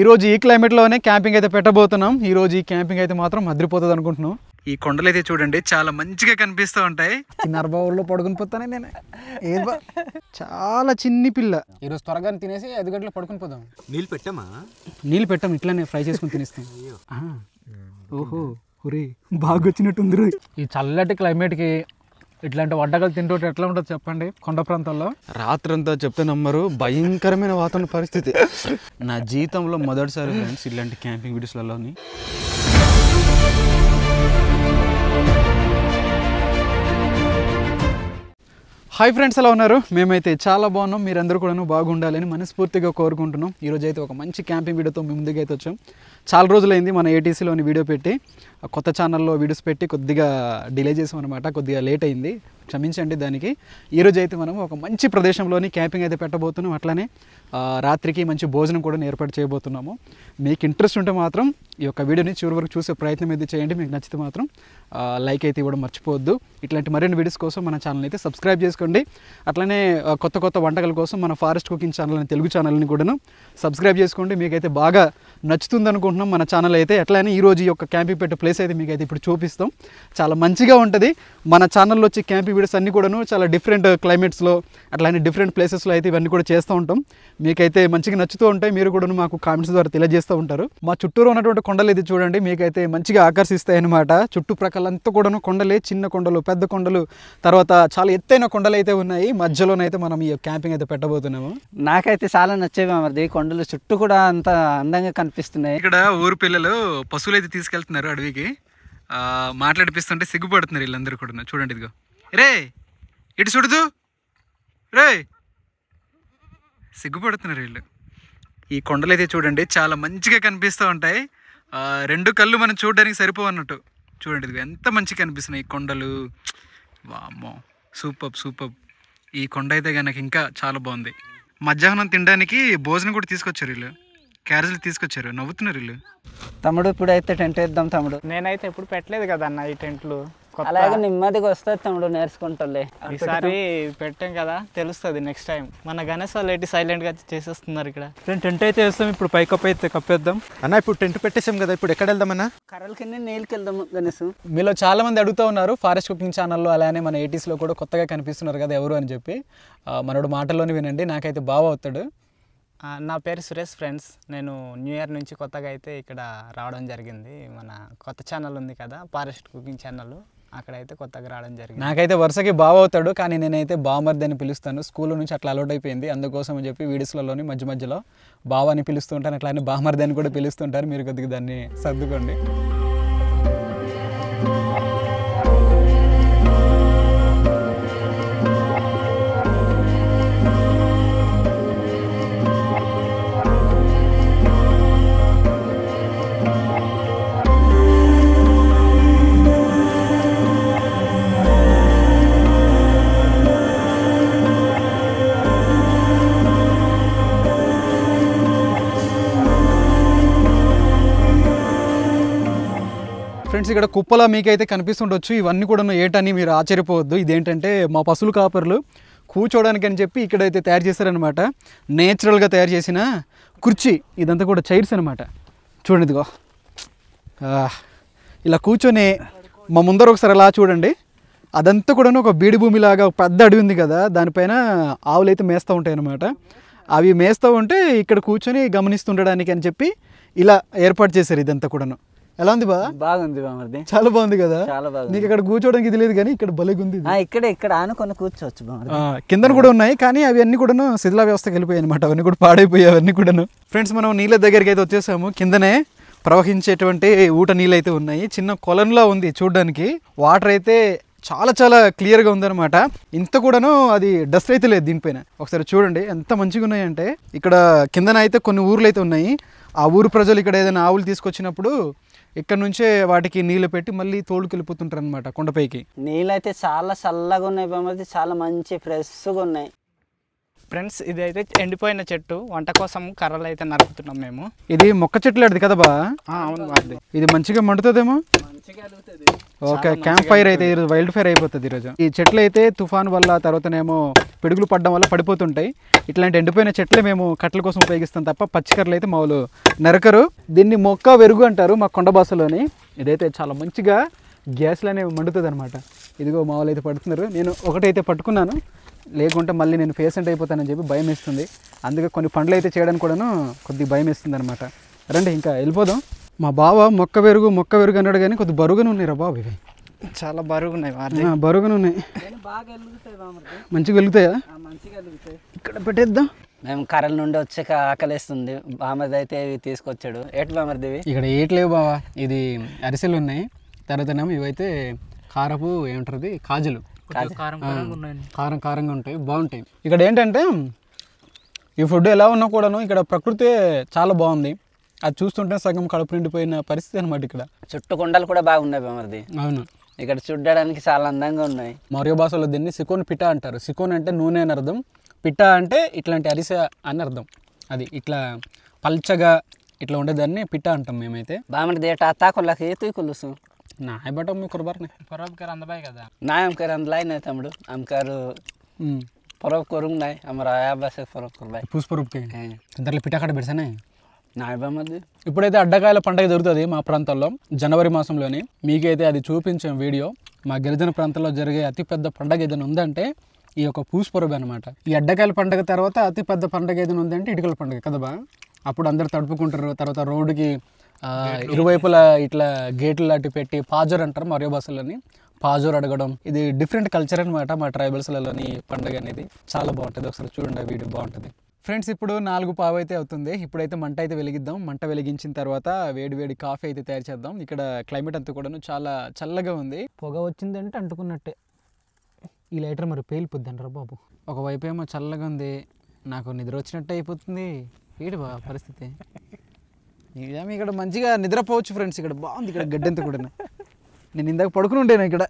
ఈరోజు ఈ క్లైమేట్లోనే క్యాంపింగ్ అయితే పెట్టబోతున్నాం. ఈరోజు ఈ క్యాంపింగ్ అయితే మాత్రం అదిరిపోతుంది అనుకుంటున్నాం. ఈ కొండలు అయితే చూడండి చాలా మంచిగా కనిపిస్తూ ఉంటాయి. నర్బావుల్లో పడుకుని పోతానే నేను చాలా చిన్ని పిల్ల. ఈరోజు త్వరగా తినేసి 5 గంటలు పడుకుని పోదాం. నీళ్ళు పెట్టాం ఇట్లానే ఫ్రై చేసుకుని తినేస్తాం. ఓహో ఒరే బాగా వచ్చినట్టుంది. ఈ చల్లటి క్లైమేట్కి ఇట్లాంటి వంటకాలు తింటుంటే ఎట్లా ఉంటుంది చెప్పండి. కొండ ప్రాంతాల్లో రాత్రంతా చెప్తే నమ్మరు, భయంకరమైన వాతావరణ పరిస్థితి. నా జీవితంలో మొదటిసారి ఫ్రెండ్స్ ఇలాంటి క్యాంపింగ్ వీడియోస్లలోని. హాయ్ ఫ్రెండ్స్, ఎలా ఉన్నారు? మేమైతే చాలా బాగున్నాం. మీరందరూ కూడా బాగుండాలని మనస్ఫూర్తిగా కోరుకుంటున్నాం. ఈరోజు అయితే ఒక మంచి క్యాంపింగ్ వీడియోతో మీ ముందుకు అయితే వచ్చాం. చాలా రోజులైంది మన ఏటీసీలోని వీడియో పెట్టి, కొత్త ఛానల్లో వీడియోస్ పెట్టి కొద్దిగా డిలే చేసాం అనమాట. కొద్దిగా లేట్ అయింది, క్షమించండి దానికి. ఈరోజు అయితే మనం ఒక మంచి ప్రదేశంలోని క్యాంపింగ్ అయితే పెట్టబోతున్నాం. అట్లానే రాత్రికి మంచి భోజనం కూడా ఏర్పాటు చేయబోతున్నాము. మీకు ఇంట్రెస్ట్ ఉంటే మాత్రం ఈ యొక్క వీడియోని చివరి వరకు చూసే ప్రయత్నం అయితే చేయండి. మీకు నచ్చితే మాత్రం లైక్ అయితే ఇవ్వడం మర్చిపోవద్దు. ఇట్లాంటి మరిన్ని వీడియోస్ కోసం మన ఛానల్ అయితే సబ్స్క్రైబ్ చేసుకోండి. అట్లనే కొత్త కొత్త వంటకాల కోసం మన ఫారెస్ట్ కుకింగ్ ఛానల్ అని తెలుగు ఛానల్ని కూడాను సబ్స్క్రైబ్ చేసుకోండి. మీకైతే బాగా నచ్చుతుంది అనుకుంటున్నాం మన ఛానల్ అయితే. అట్లానే ఈరోజు ఈ యొక్క క్యాంపింగ్ పెట్టే ప్లేస్ అయితే మీకైతే ఇప్పుడు చూపిస్తాం. చాలా మంచిగా ఉంటుంది. మన ఛానల్లో వచ్చి క్యాంపింగ్ వీడియోస్ అన్నీ కూడాను చాలా డిఫరెంట్ క్లైమేట్స్లో అట్లానే డిఫరెంట్ ప్లేసెస్లో అయితే ఇవన్నీ కూడా చేస్తూ ఉంటాం. మీకైతే మంచిగా నచ్చుతూ ఉంటాయి. మీరు కూడా మాకు కామెంట్స్ ద్వారా తెలియజేస్తూ ఉంటారు. మా చుట్టూరు ఉన్నటువంటి కొండలు అయితే చూడండి, మీకైతే మంచిగా ఆకర్షిస్తాయి అన్నమాట. చుట్టుప్రక్కలంతా కూడాను కొండలే, చిన్న కొండలు, పెద్ద కొండలు, తర్వాత చాలా ఎత్తైన కొండలు అయితే ఉన్నాయి. మధ్యలోనైతే మనం ఈ క్యాంపింగ్ అయితే పెట్టబోతున్నాము. నాకైతే చాలా నచ్చేవి మరి కొండలు చుట్టూ కూడా అంత అందంగా కనిపిస్తున్నాయి. ఇక్కడ ఊరు పిల్లలు పశువులు అయితే తీసుకెళ్తున్నారు అడవికి. మాట్లాడిపిస్తుంటే సిగ్గుపడుతున్నారు వీళ్ళందరూ కూడా. చూడండి ఇదిగో, రే ఇటు చూడదు రే, సిగ్గుపడుతున్నారు వీళ్ళు. ఈ కొండలు అయితే చూడండి చాలా మంచిగా కనిపిస్తూ ఉంటాయి. 2 కళ్ళు మనం చూడడానికి సరిపోవన్నట్టు. చూడండి ఇది ఎంత మంచిగా కనిపిస్తున్నాయి ఈ కొండలు. వామ్మో, సూపర్. ఈ కొండ అయితే కనుక ఇంకా చాలా బాగుంది. మధ్యాహ్నం తినడానికి భోజనం కూడా తీసుకొచ్చారు వీళ్ళు. క్యారేజీలు తీసుకొచ్చారు. నవ్వుతున్నారు వీళ్ళు. తమ్ముడు ఇప్పుడైతే టెంట్ వేద్దాం తమ్ముడు. నేనైతే ఎప్పుడు పెట్టలేదు కదా అన్న ఈ టెంట్లు. అలాగే నెమ్మదిగా వస్తుంది తమ్ముడు, నేర్చుకుంటాలే. ఈసారి పెట్టాం కదా తెలుస్తుంది నెక్స్ట్ టైం. మన గణేష్ వాళ్ళు ఏంటి సైలెంట్ గా చేసేస్తున్నారు ఇక్కడ. టెంట్ అయితే వేస్తాం. ఇప్పుడు పైకప్పు అయితే కప్పేద్దాం అన్న. ఇప్పుడు టెంట్ పెట్టేసాం కదా, ఇప్పుడు ఎక్కడ వెళ్దామన్నా? కర్రల కింద నీళ్ళకి వెళ్దాము గణేష్. మీలో చాలా మంది అడుగుతూ ఉన్నారు ఫారెస్ట్ కుకింగ్ ఛానల్లో, అలానే మన ఏటీస్లో కూడా కొత్తగా కనిపిస్తున్నారు కదా ఎవరు అని చెప్పి. మనోడు మాటల్లోనే వినండి, నాకైతే బాగా అవుతాడు. నా పేరు సురేష్ ఫ్రెండ్స్. నేను న్యూ ఇయర్ నుంచి కొత్తగా అయితే ఇక్కడ రావడం జరిగింది. మన కొత్త ఛానల్ ఉంది కదా ఫారెస్ట్ కుకింగ్ ఛానల్, అక్కడైతే కొత్తగా రావడం జరిగింది. నాకైతే వరుసకి బావ అవుతాడు, కానీ నేనైతే బామర్ది అని పిలుస్తాను. స్కూల్ నుంచి అట్లా అలౌట్ అయిపోయింది. అందుకోసం అని చెప్పి వీడియోస్లలోని మధ్యలో బావ అని పిలుస్తుంటాను. అట్లానే బామర్ది అని కూడా పిలుస్తుంటారు. మీరు కొద్దిగా దాన్ని సర్దుకోండి. ఫ్రెండ్స్, ఇక్కడ కుప్పలా మీకైతే కనిపిస్తుండొచ్చు. ఇవన్నీ కూడా ఏటని మీరు ఆశ్చర్యపోవద్దు. ఇదేంటంటే మా పశువుల కాపర్లు కూర్చోవడానికి అని చెప్పి ఇక్కడైతే తయారు చేశారనమాట. నేచురల్గా తయారు చేసిన కుర్చీ. ఇదంతా కూడా చైర్స్ అనమాట. చూడండి ఇదిగో, ఇలా కూర్చొని మా ముందర ఒకసారి అలా చూడండి. అదంతా కూడా ఒక బీడి భూమిలాగా పెద్ద అడవి ఉంది కదా, దానిపైన ఆవులు అయితే మేస్తూ ఉంటాయి అన్నమాట. అవి మేస్తూ ఉంటే ఇక్కడ కూర్చొని గమనిస్తుండడానికి అని చెప్పి ఇలా ఏర్పాటు చేశారు. ఇదంతా కూడాను ఎలా ఉంది బా? బాగుంది బామర్ది, చాలా బాగుంది కదా. చాలా బాగుంది. నీకు ఇక్కడ కూర్చోడానికి ఇది లేదు, కానీ ఇక్కడ భలేగా ఉంది. ఇక్కడ ఆనుకొని కూర్చోవచ్చు బామర్ది. కింద కూడా ఉన్నాయి, కానీ అవి అన్ని కూడాను శిథిలా వ్యవస్థకి వెళ్ళిపోయాయి అనమాట. అవన్నీ కూడా పాడైపోయాయి అవన్నీ కూడాను. ఫ్రెండ్స్, మనం నీళ్ళ దగ్గరికి అయితే వచ్చేసాము. కిందనే ప్రవహించేటువంటి ఊట నీళ్ళు అయితే ఉన్నాయి. చిన్న కొలంలో ఉంది చూడడానికి. వాటర్ అయితే చాలా క్లియర్గా ఉందన్నమాట. ఇంత కూడాను అది డస్ట్ అయితే లేదు దీనిపైన. ఒకసారి చూడండి ఎంత మంచిగా ఉన్నాయంటే. ఇక్కడ కిందన అయితే కొన్ని ఊర్లు అయితే ఉన్నాయి. ఆ ఊరు ప్రజలు ఇక్కడ ఏదైనా ఆవులు తీసుకొచ్చినప్పుడు ఇక్కడ నుంచే వాటికి నీళ్ళు పెట్టి మళ్ళీ తోడుకెళ్ళిపోతుంటారు అనమాట కొండపైకి. నీళ్ళు అయితే చాలా చల్లగా ఉన్నాయి బామర్ది, చాలా మంచి ఫ్రెష్గా ఉన్నాయి. ఫ్రెండ్స్ ఇదైతే ఎండిపోయిన చెట్టు, వంట కోసం కర్రలు అయితే నరుకుతున్నాం మేము. ఇది మొక్క చెట్లు అది కదా బా? అవును బాబు. ఇది మంచిగా మండుతుందేమో. ఓకే, క్యాంప్ ఫైర్ అయితే ఈరోజు వైల్డ్ ఫైర్ అయిపోతుంది ఈరోజు. ఈ చెట్లు అయితే తుఫాన్ వల్ల తర్వాతనేమో పిడుగులు పడడం వల్ల పడిపోతుంటాయి. ఇట్లాంటి ఎండిపోయిన చెట్లే మేము కట్టెల కోసం ఉపయోగిస్తాం తప్ప పచ్చికర్రలు అయితే మామూలు నరకరు. దీన్ని మొక్క వెరుగు అంటారు మా కొండ భాషలోని. ఇదైతే చాలా మంచిగా గ్యాస్లు అనేవి మండుతుంది అనమాట. ఇదిగో మామూలు అయితే పడుతున్నారు. నేను ఒకటైతే పట్టుకున్నాను, లేకుంటే మళ్ళీ నేను పేషెంట్ అయిపోతానని చెప్పి భయం వేస్తుంది. అందుకే కొన్ని పనులు అయితే చేయడానికి కూడాను కొద్దిగా భయం వేస్తుంది అనమాట. రండి ఇంకా వెళ్ళిపోదాం. మా బావ మొక్క వెరుగు అన్నాడు కానీ కొద్దిగా బరువుగానే ఉన్నాయిరా బాబు. ఇవి చాలా బరువు ఉన్నాయి, బరువుగానే ఉన్నాయి. మంచిగా వెలుగుతాయా? ఇక్కడ పెట్టేద్దాం. మేము కర్రల నుండి వచ్చాక ఆకలిస్తుంది. బామర్ది అయితే ఇవి తీసుకొచ్చాడు. ఏటి బామర్ది ఇవి? ఇక్కడ ఏట్లేవు బావా, ఇది అరిసెలు ఉన్నాయి. తర్వాతనేమో ఇవైతే కారపు ఏమంటారు కాజులు, కారంగా ఉంటాయి, బాగుంటాయి. ఇక్కడ ఏంటంటే ఈ ఫుడ్ ఎలా ఉన్నా కూడాను ఇక్కడ ప్రకృతి చాలా బాగుంది. అది చూస్తుంటే సగం కడుపు నిండిపోయిన పరిస్థితి అనమాట. ఇక్కడ చుట్టూ కొండలు కూడా బాగున్నాయి బామర్ది. అవును, ఇక్కడ చూడడానికి చాలా అందంగా ఉన్నాయి. మరో భాషలో దీన్ని సికోన్ పిఠా అంటారు. సికోన్ అంటే నూనె అని అర్థం, పిఠా అంటే ఇట్లాంటి అరిసె అని అర్థం. అది ఇట్లా పల్చగా ఇట్లా ఉండేదాన్ని పిఠా అంటాం మేమైతే. బామర్ది ఏట తాకొల్లకి తూయి కొలుసు నా బట్టం మీ కురబార్ని అందబాయి కదా నా అమ్మకారు అందులో నాయ్ తమ్ముడు అమ్మకారు పొరవ కొరుంగ్ నాయ్ అమర ఆయాబాస పొరవ కొరబాయ్ పూసుపరుపుకి ఇద్దరు పిఠా కట్ట పెడతానే నాయ్ బామర్ది. ఇప్పుడైతే అడ్డకాయల పండుగ జరుగుతుంది మా ప్రాంతాల్లో జనవరి మాసంలోని. మీకైతే అది చూపించాం వీడియో. మా గిరిజన ప్రాంతాల్లో జరిగే అతిపెద్ద పండుగ ఏదైనా ఉందంటే ఈ యొక్క పూసుపరుపు అనమాట. ఈ అడ్డకాయల పండుగ తర్వాత అతిపెద్ద పండుగ ఏదైనా ఉందంటే ఇటుకల పండుగ కదబా. అప్పుడు అందరు తడుపుకుంటారు. తర్వాత రోడ్డుకి ఇరువైపులా ఇట్లా గేట్లు లాంటి పెట్టి పాజోర్ అంటారు మరో భాషలోని. పాజోర్ అడగడం ఇది డిఫరెంట్ కల్చర్ అనమాట మా ట్రైబల్స్లలోని పండుగ అనేది. చాలా బాగుంటుంది, ఒకసారి చూడండి ఆ వీడియో బాగుంటుంది. ఫ్రెండ్స్ ఇప్పుడు 4:15 అయితే అవుతుంది. ఇప్పుడైతే మంట అయితే వెలిగిద్దాం. మంట వెలిగించిన తర్వాత వేడి కాఫీ అయితే తయారు చేద్దాం. ఇక్కడ క్లైమేట్ అంతా కూడాను చాలా చల్లగా ఉంది. పొగ వచ్చిందంటే అంటుకున్నట్టే. ఈ లైటర్ మరి పేలిపోద్ది అంటారా బాబు. ఒకవైపు ఏమో చల్లగా ఉంది, నాకు నిద్ర వచ్చినట్టే అయిపోతుంది. ఏంటి బా పరిస్థితి. ఏమో ఇక్కడ మంచిగా నిద్రపోవచ్చు ఫ్రెండ్స్. ఇక్కడ బాగుంది, ఇక్కడ గడ్డంతా కూడా. నేను ఇందాక పడుకుని ఉండేను ఇక్కడ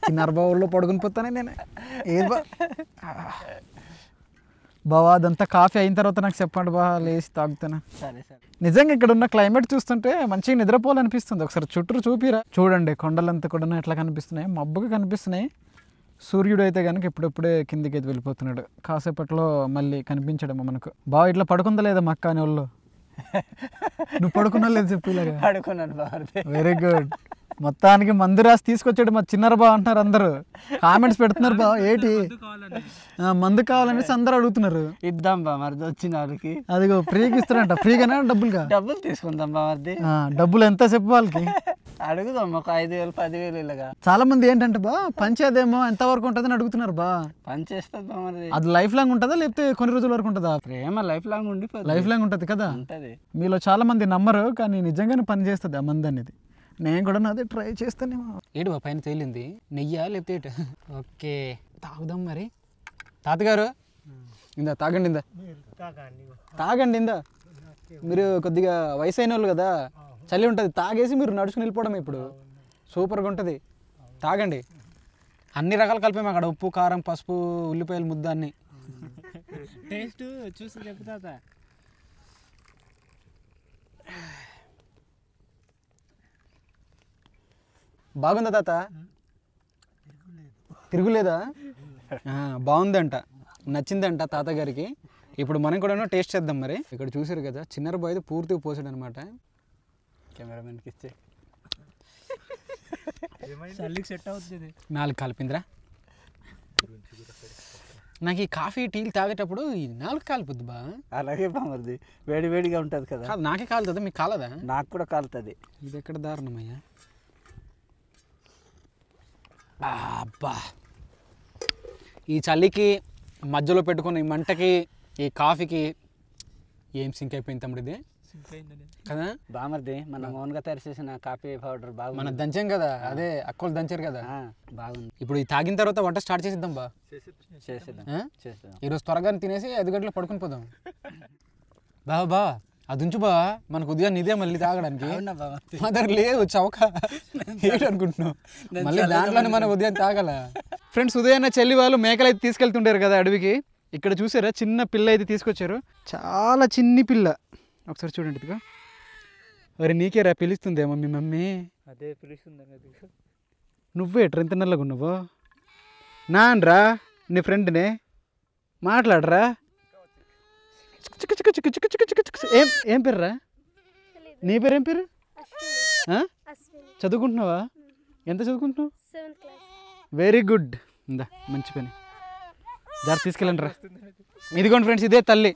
చిన్న బావుల్లో పడుకుని పోతానే నేను. ఏది బావా అదంతా కాఫీ అయిన తర్వాత నాకు చెప్పండి బా, లేచి తాగుతాను. సరే సరే. నిజంగా ఇక్కడ ఉన్న క్లైమేట్ చూస్తుంటే మంచిగా నిద్రపోవాలనిపిస్తుంది. ఒకసారి చుట్టూ చూపిరా. చూడండి కొండలంతా కూడా ఎట్లా కనిపిస్తున్నాయి, మబ్బుగా కనిపిస్తున్నాయి. సూర్యుడు అయితే కనుక ఇప్పుడప్పుడే కిందికి అయితే వెళ్ళిపోతున్నాడు. కాసేపట్లో మళ్ళీ కనిపించడమో మనకు. బావ ఇట్లా పడుకుందా లేదా మక్క అనే వాళ్ళు? నువ్వు పడుకున్నా లేదు చెప్పు. ఇలాగా పడుకున్నాను బామర్ది. Very good. మొత్తానికి మందు రాసి తీసుకొచ్చాడు మా చిన్నర బా అంటున్నారు అందరూ. కామెంట్స్ పెడుతున్నారు బా, ఏంటి మందు కావాలనేసి అందరూ అడుగుతున్నారు. ఇద్దాం బామర్ది వచ్చిన వాళ్ళకి. అదిగో ఫ్రీకి ఇస్తారంట. ఫ్రీగానా డబ్బులుగా? డబ్బులు తీసుకుందాం బామర్ది. డబ్బులు ఎంత చెప్పు వాళ్ళకి? అడుగుదాం ఒక 5,000 10,000 ఇలాగా. చాలా మంది ఏంటంటే బా పంచేదేమో ఎంత వరకు ఉంటుందని అడుగుతున్నారు బా. పని చేస్తుంది బామర్ది. అది లైఫ్ లాంగ్ ఉంటుందా లేకపోతే కొన్ని రోజుల వరకు ఉంటుందా? ప్రేమ లైఫ్ లాంగ్ ఉండిపోతుంది. లైఫ్ లాంగ్ ఉంటుంది కదా. ఉంటది. మీలో చాలా మంది నమ్మరు కానీ నిజంగానే పని చేస్తుంది ఆ మంది అనేది. నేను కూడా అదే ట్రై చేస్తానేమో. ఏడు బా పైన తేలింది నెయ్యా లేకపోతే ఓకే తాగుదాం మరి. తాతగారు ఇందా తాగండి, ఇందా తాగండి, ఇందా. మీరు కొద్దిగా వయసు అయిన వాళ్ళు కదా, చలి ఉంటుంది. తాగేసి మీరు నడుచుకుని వెళ్ళిపోవడం ఇప్పుడు సూపర్గా ఉంటుంది. తాగండి. అన్ని రకాలు కలిపాము అక్కడ, ఉప్పు కారం పసుపు ఉల్లిపాయలు ముద్ద అన్ని. టేస్ట్ చూసి చెప్తా. బాగుందా తాత? తిరుగులేదా? బాగుందంట, నచ్చిందంట తాతగారికి. ఇప్పుడు మనం కూడా టేస్ట్ చేద్దాం మరి. ఇక్కడ చూసారు కదా చిన్నర బాయ్ పూర్తిగా పోసాడు అనమాట. కెమెరామెన్కి ఇచ్చే సెట్ అవుతుంది. 4 కలిపిందిరా. నాకు ఈ కాఫీ టీలు తాగేటప్పుడు ఈ 4 కాలిపోద్ది బా. అలాగే బామర్ది, వేడి వేడిగా ఉంటుంది కదా. నాకే కాలుతుందా, మీకు కాలదా? నాకు కూడా కాలుతుంది. ఇది ఎక్కడ దారుణమయ్యా. అబ్బా ఈ చలికి మధ్యలో పెట్టుకున్న ఈ మంటకి ఈ కాఫీకి ఏం సింక్ అయిపోయింది తమ్ముడు ఇది కదా. బామర్ది మనం ఓన్గా తయారు చేసిన కాఫీ పౌడర్ బాగా మనం దంచాం కదా, అదే అక్కలు దంచారు కదా, బాగుంది. ఇప్పుడు ఈ తాగిన తర్వాత వంట స్టార్ట్ చేసిద్దాం బా. చేసేద్దాం. ఈరోజు త్వరగా తినేసి 5 గంటలకు పడుకుని పోదాం. బా అది ఉంచు బా, మనకు ఉదయం ఇదే మళ్ళీ తాగడానికి. మదర్ లేవు చౌక ఏంటనుకుంటున్నావు, మళ్ళీ దాంట్లోనే మనం ఉదయం తాగల. ఫ్రెండ్స్ ఉదయాన్నే చెల్లి వాళ్ళు మేకలు అయితే తీసుకెళ్తుంటారు కదా అడవికి. ఇక్కడ చూసారా చిన్న పిల్ల అయితే తీసుకొచ్చారు, చాలా చిన్ని పిల్ల. ఒకసారి చూడండి ఇదిగో. అరే నీకేరా పిలుస్తుందేమో మీ మమ్మీ. అదే పిలుస్తుంది. నువ్వే ఎంత నల్లగా ఉన్నావు? నాన్రా నీ ఫ్రెండ్నే మాట్లాడరా. ఏం పేరురా? నీ పేరు ఏం పేరు? చదువుకుంటున్నావా? ఎంత చదువుకుంటున్నావు? Very good. ఇందా మంచి పని, జాగ్రత్త తీసుకెళ్ళండి రా. ఇదిగోండి ఫ్రెండ్స్, ఇదే తల్లి.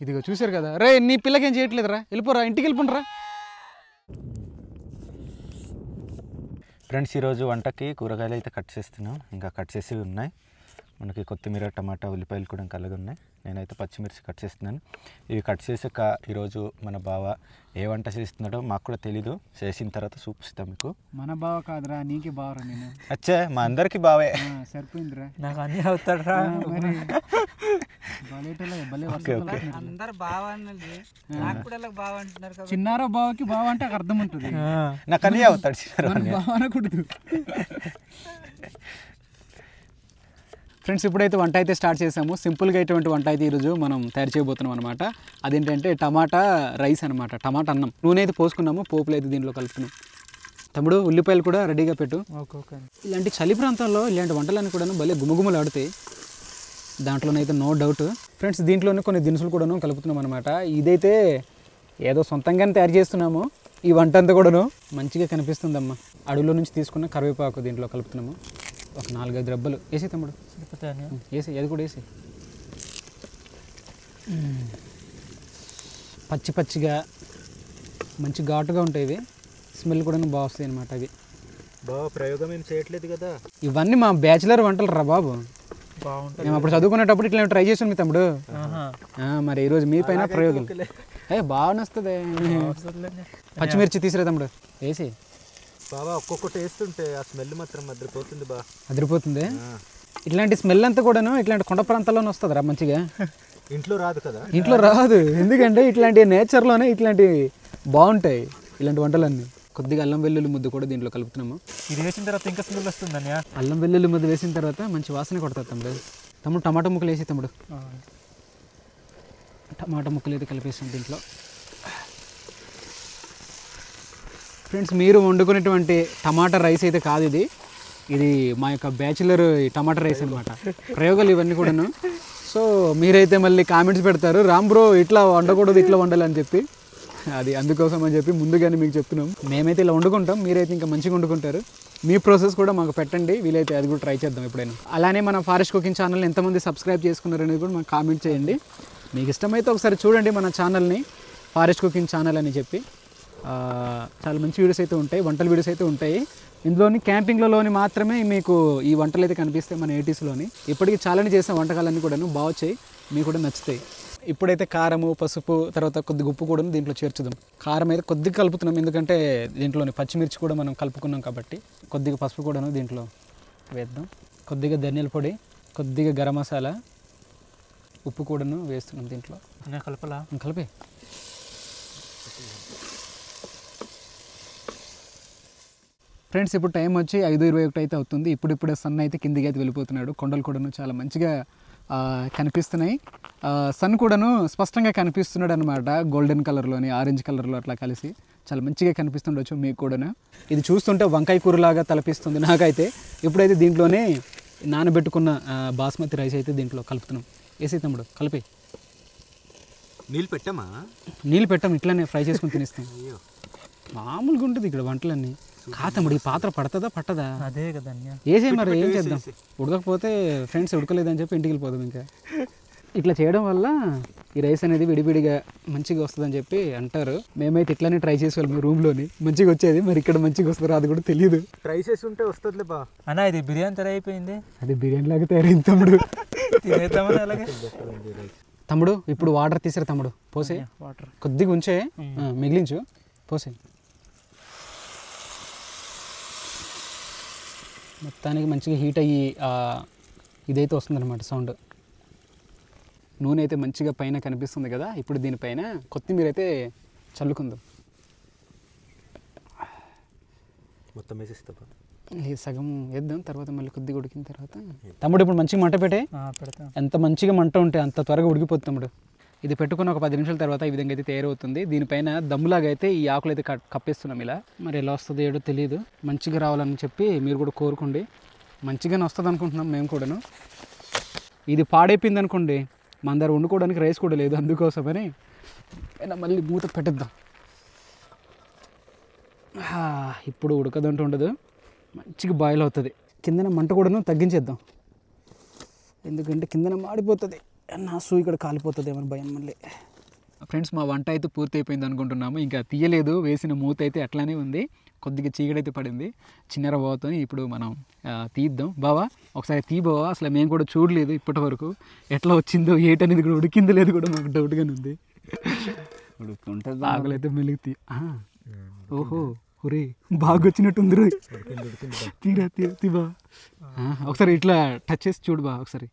ఇదిగో చూసారు కదా. రే నీ పిల్లకి ఏం చేయట్లేదురా, వెళ్ళిపోరా, ఇంటికి వెళ్ళిపోండిరా. ఫ్రెండ్స్ ఈరోజు వంటకి కూరగాయలు అయితే కట్ చేస్తున్నాం. ఇంకా కట్ చేసి ఉన్నాయి. మనకి కొత్తిమీర, టమాటా, ఉల్లిపాయలు కూడా కలిగి ఉన్నాయి. నేనైతే పచ్చిమిర్చి కట్ చేస్తున్నాను. ఇవి కట్ చేసాక ఈరోజు మన బావ ఏ వంట చేస్తున్నాడో మాకు కూడా తెలీదు. చేసిన తర్వాత చూపిస్తాం మీకు. మన బావ కాదురా, నీకే బావరా నేను. అచ్చే మా అందరికి బావే. సరిపోయిందిరా, నాకు అన్నీ అవుతాడరా. అందరు బావ అన్నది, నాకు కూడా బావ అంటున్నారు కదా. చిన్నారో బావకి బావ అంటే అర్థం ఉంటుంది. నాకు అన్నీ అవుతాడు బావ అనకూడదు. ఫ్రెండ్స్ ఇప్పుడైతే వంట అయితే స్టార్ట్ చేసాము. సింపుల్గా ఇటువంటి వంట అయితే ఈరోజు మనం తయారు చేయబోతున్నాం అనమాట. అదేంటంటే టమాటా రైస్ అనమాట, టమాటా అన్నం. నూనె అయితే పోసుకున్నాము, పోపులు అయితే దీంట్లో కలుపుతున్నాం. తమ్ముడు ఉల్లిపాయలు కూడా రెడీగా పెట్టు. ఇలాంటి చలి ప్రాంతాల్లో ఇలాంటి వంటలన్నీ కూడా భలే గుమగుమలు ఆడుతాయి, దాంట్లోనైతే నో డౌట్. ఫ్రెండ్స్ దీంట్లోనే కొన్ని దినుసులు కూడాను కలుపుతున్నాం అనమాట. ఇదైతే ఏదో సొంతంగానే తయారు చేస్తున్నాము. ఈ వంట అంతా కూడాను మంచిగా కనిపిస్తుందమ్మా. అడవిలో నుంచి తీసుకున్న కరివేపాకు దీంట్లో కలుపుతున్నాము. ఒక 4-5 రెబ్బలు వేసి తమ్ముడు, వేసి అది కూడా వేసి. పచ్చి పచ్చిగా మంచి ఘాటుగా ఉంటాయి ఇవి, స్మెల్ కూడా బాగా వస్తాయి అనమాట. అవి బావ ప్రయోగం ఏం చేయట్లేదు కదా. ఇవన్నీ మా బ్యాచిలర్ వంటలు రా బాబు. మేము అప్పుడు చదువుకునేటప్పుడు ఇట్లా ట్రై చేసాం మీ తమ్ముడు. మరి ఈరోజు మీ పైన ప్రయోగం బాగా వస్తుంది. పచ్చిమిర్చి తీసిరా తమ్ముడు, వేసి. బాబా ఒక్కొక్కటి వేస్తుంటే ఆ స్మెల్ మాత్రం అదిరిపోతుంది. బా అదిరిపోతుంది. ఇట్లాంటి స్మెల్ అంతా కూడాను ఇట్లాంటి కొండ ప్రాంతాల్లోనే వస్తుంది రా మంచిగా. ఇంట్లో రాదు కదా. ఇంట్లో రాదు, ఎందుకంటే ఇట్లాంటి నేచర్లోనే ఇట్లాంటివి బాగుంటాయి ఇలాంటి వంటలన్నీ. కొద్దిగా అల్లం వెల్లుల్లి ముద్ద కూడా దీంట్లో కలుపుతున్నాము. ఇది వేసిన తర్వాత ఇంకా స్మెల్ వస్తుందని. అల్లం వెల్లుల్లి ముద్ద వేసిన తర్వాత మంచి వాసన కొడతారు తమ్ముడు. తమ్ముడు టమాటా ముక్కలు వేసి తమ్ముడు. టమాటా ముక్కలు అయితే కలిపేసాం దీంట్లో. ఫ్రెండ్స్ మీరు వండుకునేటువంటి టమాటా రైస్ అయితే కాదు ఇది, ఇది మా యొక్క బ్యాచులర్ టమాటా రైస్ అనమాట. ప్రయోగాలు ఇవన్నీ కూడాను. సో మీరైతే మళ్ళీ కామెంట్స్ పెడతారు, రామ్ బ్రో ఇట్లా వండకూడదు ఇట్లా వండాలని చెప్పి. అది అందుకోసం అని చెప్పి ముందుగానే మీకు చెప్తున్నాం. మేమైతే ఇలా వండుకుంటాం, మీరైతే ఇంకా మంచిగా వండుకుంటారు. మీ ప్రాసెస్ కూడా మాకు పెట్టండి, వీలైతే అది కూడా ట్రై చేద్దాం ఎప్పుడైనా. అలానే మన ఫారెస్ట్ కుకింగ్ ఛానల్ని ఎంతమంది సబ్స్క్రైబ్ చేసుకున్నారు అనేది కూడా మాకు కామెంట్ చేయండి. మీకు ఇష్టమైతే ఒకసారి చూడండి మన ఛానల్ని, ఫారెస్ట్ కుకింగ్ ఛానల్ అని చెప్పి. చాలా మంచి వీడియోస్ అయితే ఉంటాయి, వంటల వీడియోస్ అయితే ఉంటాయి. ఇందులోని క్యాంపింగ్లలోని మాత్రమే మీకు ఈ వంటలు అయితే కనిపిస్తాయి మన ఏటీస్లోని. ఇప్పటికీ చాలానే చేసిన వంటకాలన్నీ కూడా బాగొచ్చాయి, మీకు కూడా నచ్చుతాయి. ఇప్పుడైతే కారము, పసుపు, తర్వాత కొద్దిగా ఉప్పు కూడా దీంట్లో చేర్చుదాం. కారం అయితే కొద్దిగా కలుపుతున్నాం, ఎందుకంటే దీంట్లోని పచ్చిమిర్చి కూడా మనం కలుపుకున్నాం కాబట్టి. కొద్దిగా పసుపు కూడాను దీంట్లో వేద్దాం. కొద్దిగా ధనియాల పొడి, కొద్దిగా గరం మసాలా, ఉప్పు కూడాను వేస్తున్నాం దీంట్లో. కలపలా కలిపి. ఫ్రెండ్స్ ఇప్పుడు టైం వచ్చి 5:21 అయితే అవుతుంది. ఇప్పుడిప్పుడే సన్ అయితే కిందికి అయితే వెళ్ళిపోతున్నాడు. కొండలు కూడాను చాలా మంచిగా కనిపిస్తున్నాయి. సన్ కూడాను స్పష్టంగా కనిపిస్తున్నాడు అనమాట. గోల్డెన్ కలర్లోని, ఆరెంజ్ కలర్లో అట్లా కలిసి చాలా మంచిగా కనిపిస్తుండొచ్చు మీకు కూడాను. ఇది చూస్తుంటే వంకాయ కూరలాగా తలపిస్తుంది నాకైతే. ఇప్పుడైతే దీంట్లోనే నానబెట్టుకున్న బాస్మతి రైస్ అయితే దీంట్లో కలుపుతున్నాం. వేసి తమ్ముడు కలిపి. నీళ్ళు పెట్టామా? నీళ్ళు పెట్టాం, ఇట్లానే ఫ్రై చేసుకుని తినేస్తాం. మామూలుగా ఉంటుంది ఇక్కడ వంటలన్నీ. కాతమ్ముడు ఈ పాత్ర పడుతుందా పట్టదా? అదే కదా వేసే మరి ఏం చేద్దాం. ఉడకపోతే ఫ్రెండ్స్ ఉడకలేదని చెప్పి ఇంటికి వెళ్ళిపోదాం. ఇంకా ఇట్లా చేయడం వల్ల ఈ రైస్ అనేది విడివిడిగా మంచిగా వస్తుందని చెప్పి అంటారు. మేమైతే ఇట్లానే ట్రై చేసేవాళ్ళం రూమ్లోని, మంచిగా వచ్చేది. మరి ఇక్కడ మంచిగా వస్తుందో అది కూడా తెలియదు. ట్రై చేసి ఉంటే వస్తుంది బా. అన్నా ఇది బిర్యానీ తయారు అయిపోయింది. అది బిర్యానీ లాగా తయారైంది తమ్ముడు. తినేద్దామని అలాగే. తమ్ముడు ఇప్పుడు వాటర్ తీసారు తమ్ముడు, పోసే. వాటర్ కొద్దిగా ఉంచే, మిగిలించు, పోసే. మొత్తానికి మంచిగా హీట్ అయ్యి ఇదైతే వస్తుందన్నమాట సౌండ్. నూనె అయితే మంచిగా పైన కనిపిస్తుంది కదా. ఇప్పుడు దీనిపైన కొత్తిమీర అయితే చల్లుకుందాం. మొత్తం వేసిస్తా. ఇది సగం వేద్దాం, తర్వాత మళ్ళీ కొద్దిగా ఉడికిన తర్వాత. తమ్ముడు ఇప్పుడు మంచిగా మంట పెట్టే, పెడతాం. ఎంత మంచిగా మంట ఉంటే అంత త్వరగా ఉడికిపోతుంది తమ్ముడు. ఇది పెట్టుకున్న ఒక 10 నిమిషాల తర్వాత ఈ విధంగా అయితే తయారవుతుంది. దీనిపైన దమ్ములాగా అయితే ఈ ఆకులు అయితే కప్పేస్తున్నాం ఇలా. మరి ఎలా వస్తుందో ఏడో తెలియదు, మంచిగా రావాలని చెప్పి మీరు కూడా కోరుకోండి. మంచిగానే వస్తుంది అనుకుంటున్నాం మేము కూడాను. ఇది పాడైపోయింది అనుకోండి, మన దగ్గర వండుకోవడానికి రైస్ కూడా లేదు, అందుకోసమని అయినా మళ్ళీ మూత పెట్టేద్దాం. ఇప్పుడు ఉడకదంటూ ఉండదు, మంచిగా బాయిల్ అవుతుంది. కిందన మంట కూడాను తగ్గించేద్దాం, ఎందుకంటే కిందన మాడిపోతుంది, నా సూయి ఇక్కడ కాలిపోతుంది ఏమని భయం మళ్ళీ. ఫ్రెండ్స్, మా వంట అయితే పూర్తి అయిపోయింది అనుకుంటున్నాము. ఇంకా తీయలేదు, వేసిన మూత అయితే అట్లానే ఉంది. కొద్దిగా చీకటైతే పడింది చిన్నర బావతో. ఇప్పుడు మనం తీద్దాం. బావా ఒకసారి తీ బావా, అసలు మేము కూడా చూడలేదు ఇప్పటి వరకు ఎట్లా వచ్చిందో ఏటనేది కూడా, ఉడికిందో లేదు కూడా మాకు డౌట్గానే ఉంది. ఉడుకుంటుంది ఆకులు అయితే మెలిగి తీ. ఓహో ఒరే బాగా వచ్చినట్టుంది రోయ్. తీరా తీరా తీ బా, ఒకసారి ఇట్లా టచ్ చేసి చూడు బా ఒకసారి.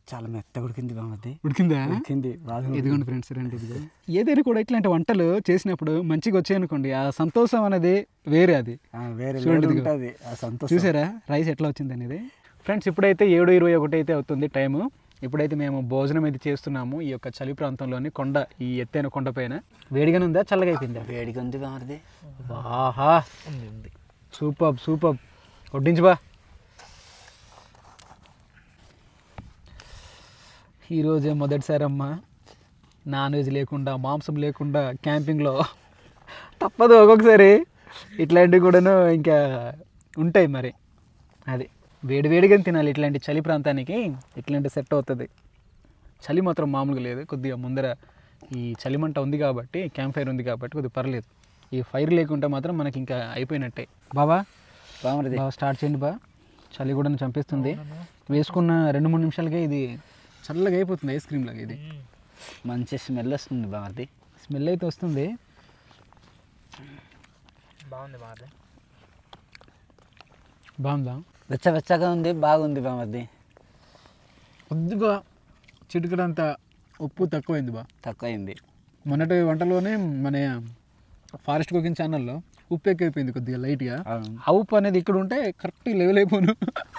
చాలా మెత్తగా ఉడికింది బామర్ది. ఉడికిందా? ఉడికింది బాగా. ఇదిగోండి ఫ్రెండ్స్, రండి. ఇదిగో ఏదైనా కూడా ఇట్లాంటి వంటలు చేసినప్పుడు మంచిగా వచ్చాయనుకోండి, ఆ సంతోషం అనేది వేరే. అది వేరే చూడండి, ఇదిగో. ఉంటుంది ఆ సంతోషం. చూసారా రైస్ ఎట్లా వచ్చింది అనేది. ఫ్రెండ్స్, ఇప్పుడైతే 7:21 అయితే అవుతుంది టైము. ఇప్పుడైతే మేము భోజనం అయితే చేస్తున్నాము ఈ యొక్క చలి ప్రాంతంలోని కొండ, ఈ ఎత్తైన కొండ పైన. వేడిగానే ఉందా, చల్లగా అయిపోయిందా? వేడిగా ఉంది బామర్ది. ఆహా, సూపర్ సూపర్. వడ్డించు బా. ఈరోజే మొదటిసారమ్మా నాన్ వెజ్ లేకుండా, మాంసం లేకుండా క్యాంపింగ్లో. తప్పదు ఒక్కొక్కసారి, ఇట్లాంటివి కూడాను ఇంకా ఉంటాయి మరి. అది వేడివేడిగా తినాలి ఇట్లాంటి చలి ప్రాంతానికి, ఇట్లాంటి సెట్ అవుతుంది. చలి మాత్రం మామూలుగా లేదు. కొద్దిగా ముందర ఈ చలిమంట ఉంది కాబట్టి, క్యాంప్ ఫైర్ ఉంది కాబట్టి కొద్దిగా పర్లేదు. ఈ ఫైర్ లేకుంటే మాత్రం మనకి ఇంకా అయిపోయినట్టే. బాబా బామర్ది బాగా స్టార్ట్ చేయండి బా. చలి కూడా చంపేస్తుంది. వేసుకున్న 2-3 నిమిషాలకే ఇది చల్లగా అయిపోతుంది, ఐస్ క్రీమ్ లాగా. ఇది మంచి స్మెల్ వస్తుంది బామర్ది. స్మెల్ అయితే వస్తుంది. బాగుంది బామర్ది. బాగుందా? వెచ్చగా ఉంది, బాగుంది బామర్ది. కొద్దిగా చిటికడంత ఉప్పు తక్కువైంది బా. తక్కువైంది. మొన్నటి వంటలోనే మన ఫారెస్ట్ కుకింగ్ ఛానల్లో ఉప్పు ఎక్కువైపోయింది కొద్దిగా లైట్గా. ఆ ఉప్పు అనేది ఇక్కడ ఉంటే కరెక్ట్ లెవెల్ అయిపోను,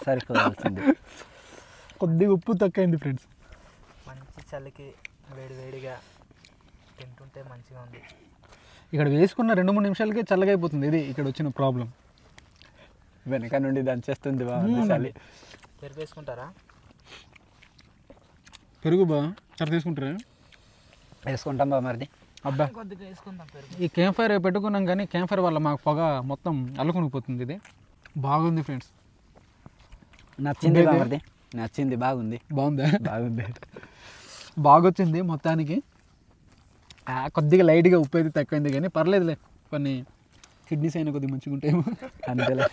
సరిపోవాల్సింది. కొద్దిగా ఉప్పు తక్కువైంది ఫ్రెండ్స్. మంచి చలికి వేడివేడిగా తింటుంటే మంచిగా ఉంది. ఇక్కడ వేసుకున్న 2-3 నిమిషాలకే చల్లగా అయిపోతుంది. ఇది ఇక్కడ వచ్చిన ప్రాబ్లం. వెనక నుండి దంచేస్తుంది బామర్ది చలి. పెరుగు వేసుకుంటారా? పెరుగు బా చాలా తీసుకుంటారా? వేసుకుంటాం బామర్ది. అబ్బా, కొద్దిగా వేసుకుందాం పెరుగు. ఈ క్యాంప్ ఫైర్ పెట్టుకున్నాం కానీ క్యాంప్ ఫైర్ వల్ల మాకు పొగ మొత్తం అల్లుకునిపోతుంది. ఇది బాగుంది ఫ్రెండ్స్. నచ్చింది బామర్ది, నచ్చింది, బాగుంది. బాగుందా? బాగుంది, బాగొచ్చింది మొత్తానికి. కొద్దిగా లైట్గా ఉప్పు అయితే తక్కువైంది కానీ పర్లేదులే, కొన్ని కిడ్నీస్ అయినా కొద్దిగా మంచిగా ఉంటాయేమో. అంతేలే.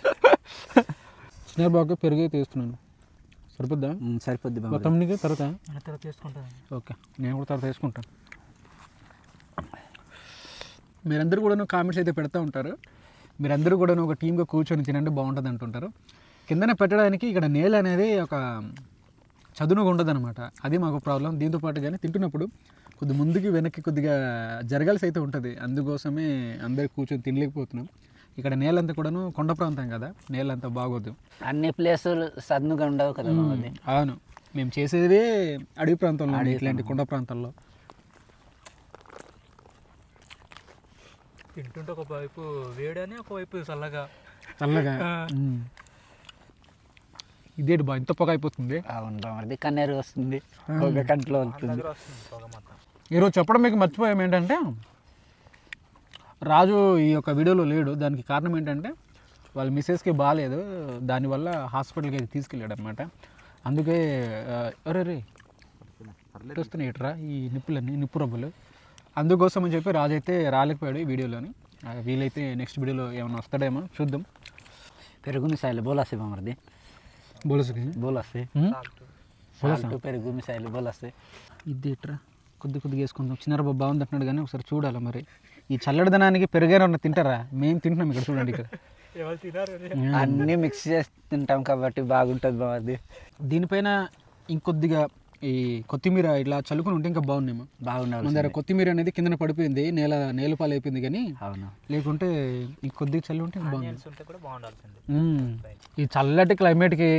చిన్న బాగా పెరుగు అయితే వేస్తున్నాను. సరిపోద్దా? సరిపోద్ది బామర్ది. మొత్తం నీకు తర్వాత తర్వాత వేసుకుంటాను. ఓకే, నేను కూడా తర్వాత వేసుకుంటాను. మీరందరూ కూడా కామెంట్స్ అయితే పెడతా ఉంటారు. మీరందరూ కూడా ఒక టీమ్గా కూర్చొని తినండి బాగుంటుంది అంటుంటారు. కిందనే పెట్టడానికి ఇక్కడ నేల అనేది ఒక చదునుగా ఉండదు అనమాట. అది మాకు ప్రాబ్లం. దీంతోపాటు కానీ తింటున్నప్పుడు కొద్ది ముందుకి వెనక్కి కొద్దిగా జరగాల్సి అయితే ఉంటుంది. అందుకోసమే అందరు కూర్చొని తినలేకపోతున్నాం. ఇక్కడ నేలంతా కూడాను కొండ ప్రాంతం కదా, నేలంతా బాగోదు. అన్ని ప్లేసులు సన్నుగా ఉండవు కదా బామర్ది. అవును, మేము చేసేదే అడవి ప్రాంతంలో, ఇట్లాంటి కొండ ప్రాంతాల్లో. తింటుంటే ఒకవైపు వేడని ఒకవైపు చల్లగా. ఇదేంటి బా ఇంత పొగ అయిపోతుంది? అవును బామర్ది, కన్నీరు వస్తుంది, ఒక కంట్లో వస్తుంది. ఈరోజు చెప్పడం మీకు మర్చిపోయాం ఏంటంటే, రాజు ఈ యొక్క వీడియోలో లేడు. దానికి కారణం ఏంటంటే వాళ్ళ మిస్సెస్కి బాగాలేదు, దానివల్ల హాస్పిటల్కి అయితే తీసుకెళ్ళాడు అనమాట. అందుకే అరే వస్తున్నాయి ఇట్రా ఈ నిప్పు రబ్బులు. అందుకోసం అని చెప్పి రాజు అయితే రాలేకపోయాడు ఈ వీడియోలోని. వీలైతే నెక్స్ట్ వీడియోలో ఏమైనా వస్తాడేమో చూద్దాం. పెరుగు మిసాయిలు బోలాసి బామర్ది, బోలసుకి బోలాసి పెరుగు మిసాయిలు బోలాసి. ఇది ఇట్రా కొద్దిగా వేసుకుందాం. చిన్నర బాగుంది అంటున్నాడు కానీ ఒకసారి చూడాలి మరి. ఈ చల్లడిదనానికి పెరుగైనా ఉన్న తింటారా? మేము తింటున్నాం ఇక్కడ, చూడండి ఇక్కడ అన్నీ మిక్స్ చేసి తింటాం కాబట్టి బాగుంటుంది బామర్ది. దీనిపైన ఇంకొద్దిగా ఈ కొత్తిమీర ఇట్లా చల్లుకుని ఉంటే ఇంకా బాగున్నాము. బాగుండాలి. మన దగ్గర కొత్తిమీర అనేది కింద పడిపోయింది, నేలపాలు అయిపోయింది. కానీ అవును, లేకుంటే ఈ కొద్దిగా చల్లి ఉంటే బాగుంది. ఉంటే కూడా బాగుండాల్సింది. ఈ చల్లటి క్లైమేట్కి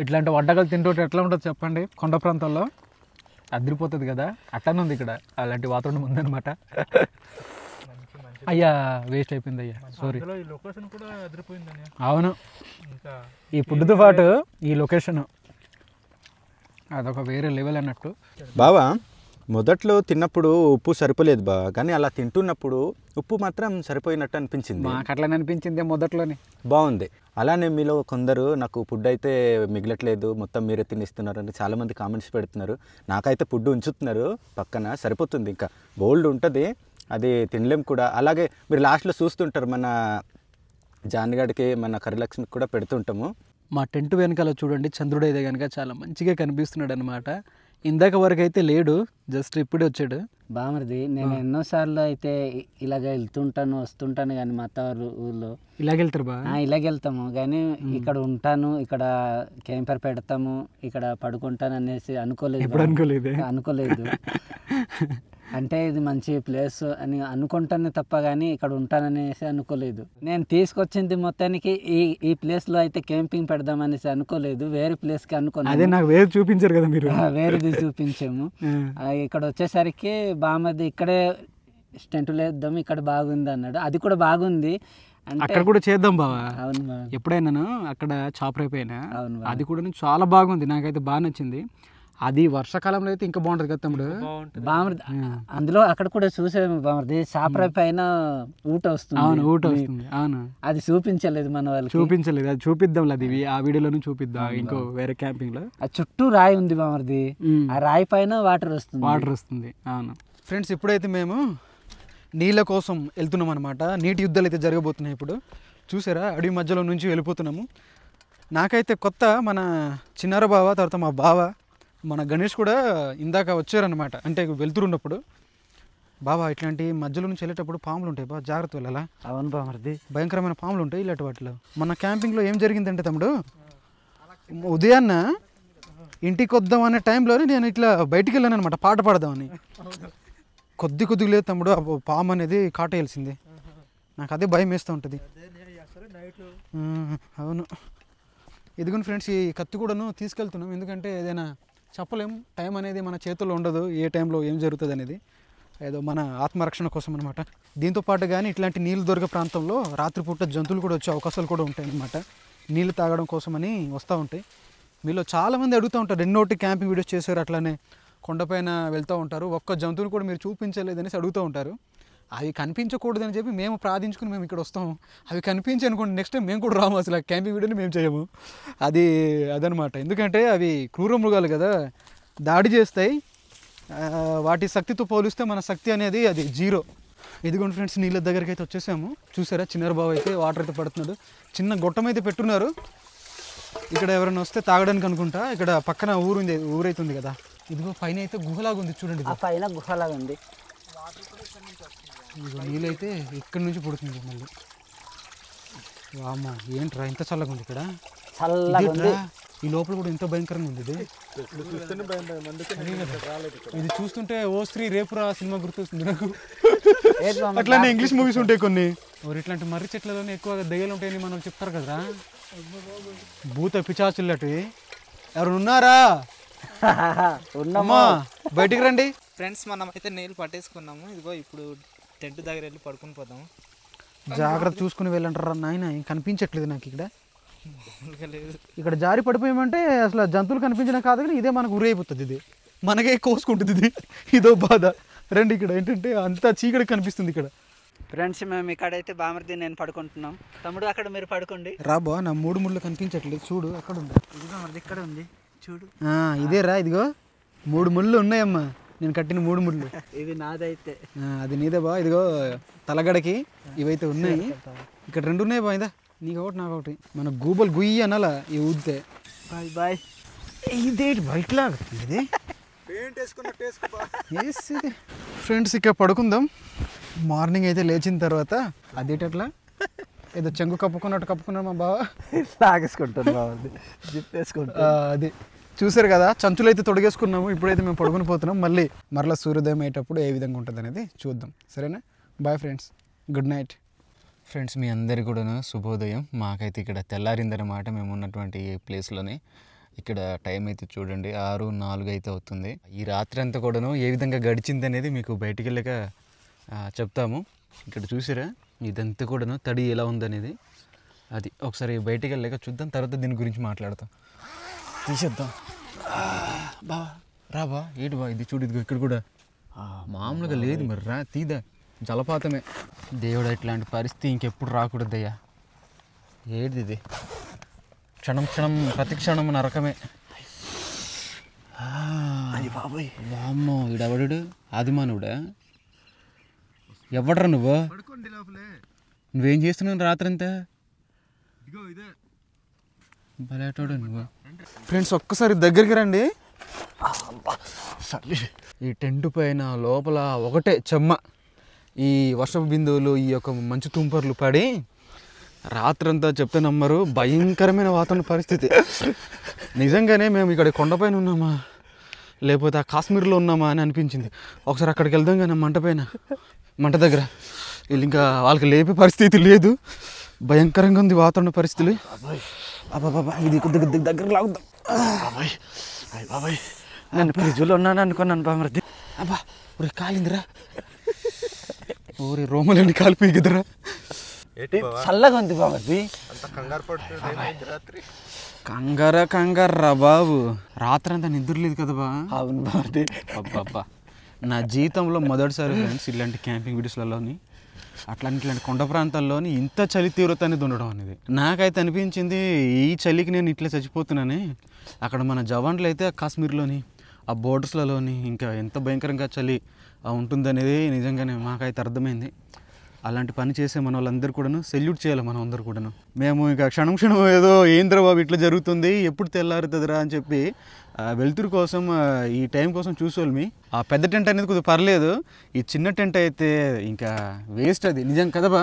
ఇట్లాంటి వంటకాలు తింటుంటే ఎట్లా ఉంటుంది చెప్పండి. కొండ ప్రాంతాల్లో అదిరిపోతుంది కదా, అట్టనే ఉంది ఇక్కడ. అలాంటి వాతావరణం ఉందన్నమాట. అయ్యా వేస్ట్ అయిపోయింది అయ్యా, సారీ. అవును, ఈ ఫుడ్తో పాటు ఈ లొకేషన్ అదొక వేరే లెవెల్ అన్నట్టు. బావా మొదట్లో తిన్నప్పుడు ఉప్పు సరిపోలేదు బా, కానీ అలా తింటున్నప్పుడు ఉప్పు మాత్రం సరిపోయినట్టు అనిపించింది. మాకు అట్లా అనిపించింది మొదట్లోనే. బాగుంది. అలానే మీలో కొందరు నాకు ఫుడ్ అయితే మిగలట్లేదు, మొత్తం మీరే తినిస్తున్నారు అని చాలామంది కామెంట్స్ పెడుతున్నారు. నాకైతే ఫుడ్ ఉంచుతున్నారు పక్కన, సరిపోతుంది. ఇంకా బోల్డ్ ఉంటుంది, అది తినలేం కూడా. అలాగే మీరు లాస్ట్లో చూస్తుంటారు, మన జాన్గాడికి మన కరిలక్ష్మికి కూడా పెడుతుంటాము. మా టెంట్ వెనకాల చూడండి, చంద్రుడు అయితే కనుక చాలా మంచిగా కనిపిస్తున్నాడు అనమాట. ఇందాక వరకు అయితే లేడు, జస్ట్ ఇప్పుడే వచ్చాడు. బామర్ది నేను ఎన్నోసార్లు అయితే ఇలాగ వెళ్తుంటాను వస్తుంటాను, కానీ మా అత్త ఊళ్ళో ఇలాగెళ్తారు బా. ఇలాగ వెళ్తాము, కానీ ఇక్కడ ఉంటాను, ఇక్కడ క్యాంపర్ పెడతాము, ఇక్కడ పడుకుంటాను అనేసి ఎప్పుడు అనుకోలేదు. అంటే ఇది మంచి ప్లేస్ అని అనుకుంటానే తప్ప కానీ ఇక్కడ ఉంటాననేసి అనుకోలేదు. నేను తీసుకొచ్చింది మొత్తానికి ఈ ప్లేస్లో అయితే క్యాంపింగ్ పెడదామనేసి అనుకోలేదు, వేరే ప్లేస్కి అనుకున్నాను. అదే నాకు వేరే చూపించారు కదా మీరు. వేరేది చూపించాము. ఇక్కడ వచ్చేసరికి బామది ఇక్కడే స్టెంట్లు వేద్దాం, ఇక్కడ బాగుంది అన్నాడు. అది కూడా బాగుంది, అక్కడ కూడా చేద్దాం బావా. అవును బా, ఎప్పుడైనా అక్కడ చాపర్ అయిపోయినా అవును, అది కూడా చాలా బాగుంది, నాకైతే బాగా నచ్చింది. అది వర్షాకాలంలో అయితే ఇంకా బాగుంటుంది కదా తమ్ముడు. బామర్ది అందులో అక్కడ కూడా చూసాము బామర్ది, చాపర పైన ఊట వస్తుంది. అవును, ఊట వస్తుంది. అవును, అది చూపించలేదు మన వాళ్ళు, చూపించలేదు. అది చూపిద్దాం, అది ఆ వీడియోలోనే చూపిద్దాం. ఇంకో వేరే క్యాంపింగ్ లో ఆ చుట్టూ రాయి ఉంది బామర్ది, ఆ రాయి పైన వాటర్ వస్తుంది. అవును ఫ్రెండ్స్, ఇప్పుడైతే మేము నీళ్ళ కోసం వెళ్తున్నాం అనమాట. నీటి యుద్ధాలు అయితే జరగబోతున్నాయి ఇప్పుడు. చూసారా, అడవి మధ్యలో నుంచి వెళ్ళిపోతున్నాము. నాకైతే కొత్త, మన చిన్నార బావ, తర్వాత మా బావ, మన గణేష్ కూడా ఇందాక వచ్చారనమాట. అంటే వెళ్తున్నప్పుడు, బాబా ఇట్లాంటి మధ్యలో నుంచి వెళ్ళేటప్పుడు పాములు ఉంటాయి బా, జాగ్రత్త వెళ్ళాలా. అవును బామర్ది, భయంకరమైన పాములు ఉంటాయి ఇలాంటి వాటిలో. మన క్యాంపింగ్లో ఏం జరిగిందంటే తమ్ముడు, ఉదయాన్న ఇంటికి వద్దాం అనే టైంలోనే నేను ఇట్లా బయటికి వెళ్ళాను అనమాట, పాట పాడదామని. కొద్దిగా లేదు తమ్ముడు, పాము అనేది కాటేయాల్సింది. నాకు అదే భయం వేస్తూ ఉంటుంది. అవును, ఇదిగోండి ఫ్రెండ్స్, ఈ కత్తి కూడాను తీసుకెళ్తున్నాం. ఎందుకంటే ఏదైనా చెప్పలేం, టైం అనేది మన చేతుల్లో ఉండదు, ఏ టైంలో ఏం జరుగుతుంది అనేది. ఏదో మన ఆత్మరక్షణ కోసం అనమాట. దీంతో పాటు కానీ ఇట్లాంటి నీళ్ళు దొరికే ప్రాంతంలో రాత్రిపూట జంతువులు కూడా వచ్చే అవకాశాలు కూడా ఉంటాయి అన్నమాట. నీళ్ళు తాగడం కోసమని వస్తూ ఉంటాయి. మీలో చాలామంది అడుగుతూ ఉంటారు, ఎన్నోటి క్యాంపింగ్ వీడియోస్ చేశారు, అట్లానే కొండపైన వెళ్తూ ఉంటారు, ఒక్క జంతువులు కూడా మీరు చూపించలేదనేసి అడుగుతూ ఉంటారు. అవి కనిపించకూడదని చెప్పి మేము ప్రార్థించుకుని మేము ఇక్కడ వస్తాము. అవి కనిపించి అనుకోండి, నెక్స్ట్ టైం మేము కూడా రాము, అసలు క్యాంపింగ్ వీడియోని మేము చేయము. అదనమాట. ఎందుకంటే అవి క్రూర మృగాలు కదా, దాడి చేస్తాయి. వాటి శక్తితో పోలిస్తే మన శక్తి అనేది అది జీరో. ఇదిగోండి ఫ్రెండ్స్, నీళ్ళ దగ్గరికి అయితే వచ్చేసాము. చూసారా, చిన్నారు బాబు అయితే వాటర్ అయితే పడుతున్నాడు. చిన్న గొట్టం అయితే పెట్టున్నారు. ఇక్కడ ఎవరైనా వస్తే తాగడానికి అనుకుంటా. ఇక్కడ పక్కన ఊరైతుంది కదా. ఇదిగో పైన అయితే గుహలాగా ఉంది చూడండి, పైన గుహలాగా ఉంది. ఇదిగో నీళ్ళైతే ఇక్కడి నుంచి పుడుతుంది మళ్ళీ. వామ్మో, ఏంట్రా ఇంత చల్లగా ఉంది ఇక్కడ. చల్లగా ఈ లోపల కూడా ఎంత భయంకరంగా ఉంది ఇది. ఇది చూస్తుంటే ఓ స్త్రీ రేపురా సినిమా గుర్తొస్తుంది నాకు. అట్లానే ఇంగ్లీష్ మూవీస్ ఉంటాయి కొన్ని. ఇట్లాంటి మర్రి చెట్లలోనే ఎక్కువగా దయ్యాలు ఉంటాయని మనం చెప్తారు కదరా, భూత పిచాచులు అటువి. ఎవరు ఉన్నారా? ఉన్నామా, బయటికి రండి. ఫ్రెండ్స్, మనం అయితే నీళ్ళు పట్టేసుకున్నాము. ఇదిగో ఇప్పుడు టెంట్ దగ్గర వెళ్ళి పడుకుని పోదాము. జాగ్రత్త చూసుకుని వెళ్ళంటారా నాయన, కనిపించట్లేదు నాకు ఇక్కడ. లేదు, ఇక్కడ జారి పడిపోయామంటే అసలు జంతువులు కనిపించడం కాదు, కానీ ఇదే మనకు ఉరి అయిపోతుంది. ఇది మనకే కోసుకుంటుంది ఇది. ఇదో బాధ. రండి, ఇక్కడ ఏంటంటే అంతా చీకటి కనిపిస్తుంది ఇక్కడ. ఫ్రెండ్స్, మేము ఇక్కడైతే బామర్ది నేను పడుకుంటున్నాం. తమ్ముడు అక్కడ మీరు పడుకోండి. రాబా, నా 3 ముళ్ళు కనిపించట్లేదు చూడు, అక్కడ ఉంది. ఇదిగో మరి ఇక్కడ ఉంది చూడు. ఇదే రా, ఇదిగో 3 ముళ్ళు ఉన్నాయమ్మా, నేను కట్టిన 3 ముళ్ళు. ఇది నాదైతే. అది నీదే బా. ఇదిగో తలగడకి ఇవైతే ఉన్నాయి. ఇక్కడ 2 ఉన్నాయి బా. ఇదా నీకు ఒకటి నాకు ఒకటి. మన గూబల్ గుయ్యి అనాలా ఈ ఊదితే. Bye bye. ఇదేంటి బయటలాగా ఇది. ఫ్రెండ్స్, ఇక్కడ పడుకుందాం. మార్నింగ్ అయితే లేచిన తర్వాత అదేటట్లా ఏదో చెంగు కప్పుకున్నట్టు కప్పుకున్నాడు మా బావ. లాగేసుకుంటాను బాగుంది, జిప్ వేసుకుంటా. అది చూసారు కదా, చంచులు అయితే తొడిగేసుకున్నాము. ఇప్పుడైతే మేము పడుకుని పోతున్నాం. మరలా సూర్యోదయం అయ్యేటప్పుడు ఏ విధంగా ఉంటుంది అనేది చూద్దాం. సరేనా? Bye friends, good night. Friends, మీ అందరికీ కూడా శుభోదయం. మాకైతే ఇక్కడ తెల్లారిందనమాట మేము ఉన్నటువంటి ప్లేస్లోనే. ఇక్కడ టైం అయితే చూడండి 6:04 అయితే అవుతుంది. ఈ రాత్రి అంతా కూడాను ఏ విధంగా గడిచింది అనేది మీకు బయటికి వెళ్ళాక చెప్తాము. ఇక్కడ చూసారా ఇదంతా కూడాను తడి ఎలా ఉందనేది, అది ఒకసారి బయటికి వెళ్ళాక చూద్దాం. తర్వాత దీని గురించి మాట్లాడతాం. తీసేద్దాం. బా రాబా, ఏంటి బా ఇది చూడు, ఇదిగో ఇక్కడ కూడా మామూలుగా లేదు మరి. రా తీదా, జలపాతమే. దేవుడు ఇట్లాంటి పరిస్థితి ఇంకెప్పుడు రాకూడదయ్యా. ఏది ఇది, క్షణం క్షణం ప్రతి క్షణం నరకమే. వామ్మో, ఈడెవడు? ఆదిమానవుడా? ఎవడరా నువ్వేం చేస్తున్నావు రాత్రంతా? బలేటోడు నువ్వు. ఫ్రెండ్స్, ఒక్కసారి దగ్గరికి రండి. ఈ టెంట్ పైన లోపల ఒకటే చెమ్మ, ఈ వర్షపు బిందువులు, ఈ యొక్క మంచు తుంపర్లు పడి రాత్రంతా చెప్తే నమ్మరు, భయంకరమైన వాతావరణ పరిస్థితి. నిజంగానే మేము ఇక్కడ కొండపైన ఉన్నామా లేకపోతే ఆ కాశ్మీర్లో ఉన్నామా అని అనిపించింది. ఒకసారి అక్కడికి వెళ్దాం కానీ మంట దగ్గర వీళ్ళు ఇంకా వాళ్ళకి లేపే పరిస్థితి లేదు. భయంకరంగా ఉంది వాతావరణ పరిస్థితులు. అబ్బాబా, ఇది కొద్దిగా దగ్గర లాగుద్దాం. నేను ఫ్రిడ్జ్లో ఉన్నాను అనుకున్నాను బామర్ది. అబ్బా ఊరి కాలిందిరా, ఊరి రోమలని కాలిపోయి కదరా. చల్లగా ఉంది బామర్ది. కంగారా బాబు, రాత్రి అంతా నిద్రలేదు కదా బా. అవును బామర్ది. అబ్బా, నా జీవితంలో మొదటిసారి ఫ్రెండ్స్ ఇలాంటి క్యాంపింగ్ వీడియోస్లలోని ఇట్లాంటి కొండ ప్రాంతాల్లోని ఇంత చలి తీవ్రత అనేది ఉండడం అనేది నాకైతే అనిపించింది. ఈ చలికి నేను ఇట్లా చచ్చిపోతున్నానే. అక్కడ మన జవాన్లు అయితే కాశ్మీర్లోని ఆ బోర్డర్స్లలోని ఇంకా ఎంత భయంకరంగా చలి ఉంటుందనేది నిజంగానే మాకైతే అర్థమైంది. అలాంటి పని చేసే మన వాళ్ళందరూ కూడాను సెల్యూట్ చేయాలి. మనం అందరూ కూడాను మేము ఇక క్షణం ఏదో ఏంద్ర బాబు ఇట్లా జరుగుతుంది, ఎప్పుడు తెల్లారుతుందిరా అని చెప్పి వెలుతురు కోసం ఈ టైం కోసం చూసేవాళ్ళమి. ఆ పెద్ద టెంట్ అనేది కొద్దిగా పర్లేదు, ఈ చిన్న టెంట్ అయితే ఇంకా వేస్ట్. అది నిజం కదా బా.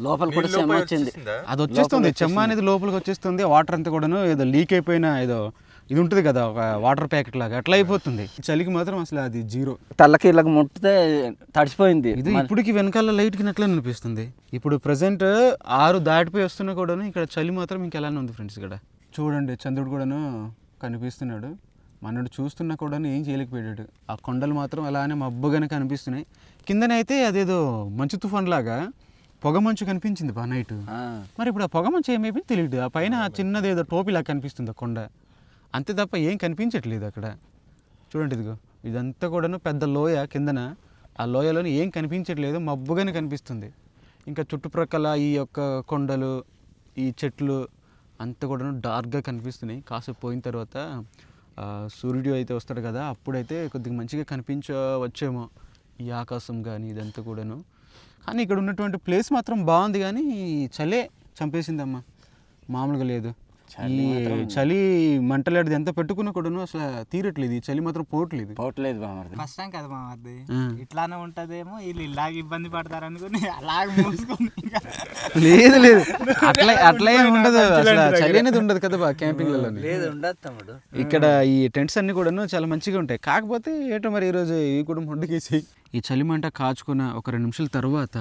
లోపల కూడా చెమ్మ వచ్చింది, అది వచ్చేస్తుంది. చెమ్మ అనేది లోపలికి వచ్చేస్తుంది. వాటర్ అంతా కూడాను ఏదో లీక్ అయిపోయిన ఏదో ఇది ఉంటుంది కదా, ఒక వాటర్ ప్యాకెట్ లాగా అట్లా అయిపోతుంది. చలికి మాత్రం అసలు అది జీరో. తల్లకి ఇలాగ ముట్టితే తడిచిపోయింది. ఇది ఇప్పటికి వెనకాల లైట్కి అట్లా అనిపిస్తుంది. ఇప్పుడు ప్రజెంట్ 6 దాటిపోయి వస్తున్నా కూడాను ఇక్కడ చలి మాత్రం ఇంకెలానే ఉంది ఫ్రెండ్స్. ఇక్కడ చూడండి, చంద్రుడు కూడాను కనిపిస్తున్నాడు. మనడు చూస్తున్నా కూడా ఏం చేయలేకపోయాడు. ఆ కొండలు మాత్రం అలానే మబ్బుగానే కనిపిస్తున్నాయి. కిందనైతే అదేదో మంచు తుఫాన్ లాగా పొగ మంచు కనిపించింది బా నైట్. మరి ఇప్పుడు ఆ పొగ మంచు ఏమైపోయింది తెలియదు. ఆ పైన చిన్నది ఏదో టోపీలాగా కనిపిస్తుంది కొండ, అంతే తప్ప ఏం కనిపించట్లేదు అక్కడ. చూడండి ఇదిగో ఇదంతా కూడాను పెద్ద లోయ కిందన. ఆ లోయలోని ఏం కనిపించట్లేదు, మబ్బుగానే కనిపిస్తుంది. ఇంకా చుట్టుప్రక్కల ఈ యొక్క కొండలు, ఈ చెట్లు అంతా కూడాను డార్క్గా కనిపిస్తున్నాయి. కాసేపు పోయిన తర్వాత సూర్యుడు అయితే వస్తాడు కదా, అప్పుడైతే కొద్దిగా మంచిగా కనిపించవచ్చేమో ఈ ఆకాశం కానీ ఇదంతా కూడాను. కానీ ఇక్కడ ఉన్నటువంటి ప్లేస్ మాత్రం బాగుంది, కానీ చలే చంపేసిందమ్మా, మామూలుగా లేదు. ఈ చలి మంటలాడిది ఎంత పెట్టుకున్నా కూడాను అసలు తీరట్లేదు. ఈ చలి మాత్రం పోవట్లేదు. కష్టం కదా మామది, ఇట్లానే ఉంటదేమో వీళ్ళు ఇలాగ ఇబ్బంది పడతారు అనుకుని అలాగ మూసుకొని. లేదు అట్లా ఏమి ఉండదు, అసలు చలి అనేది ఉండదు కదా బా క్యాంపింగ్లలో. ఇక్కడ ఈ టెంట్స్ అన్ని కూడాను చాలా మంచిగా ఉంటాయి. కాకపోతే ఏటో మరి ఈరోజు ఇవి కూడా మొండకేసి ఈ చలి మంట కాచుకున్న ఒక 2 నిమిషాల తర్వాత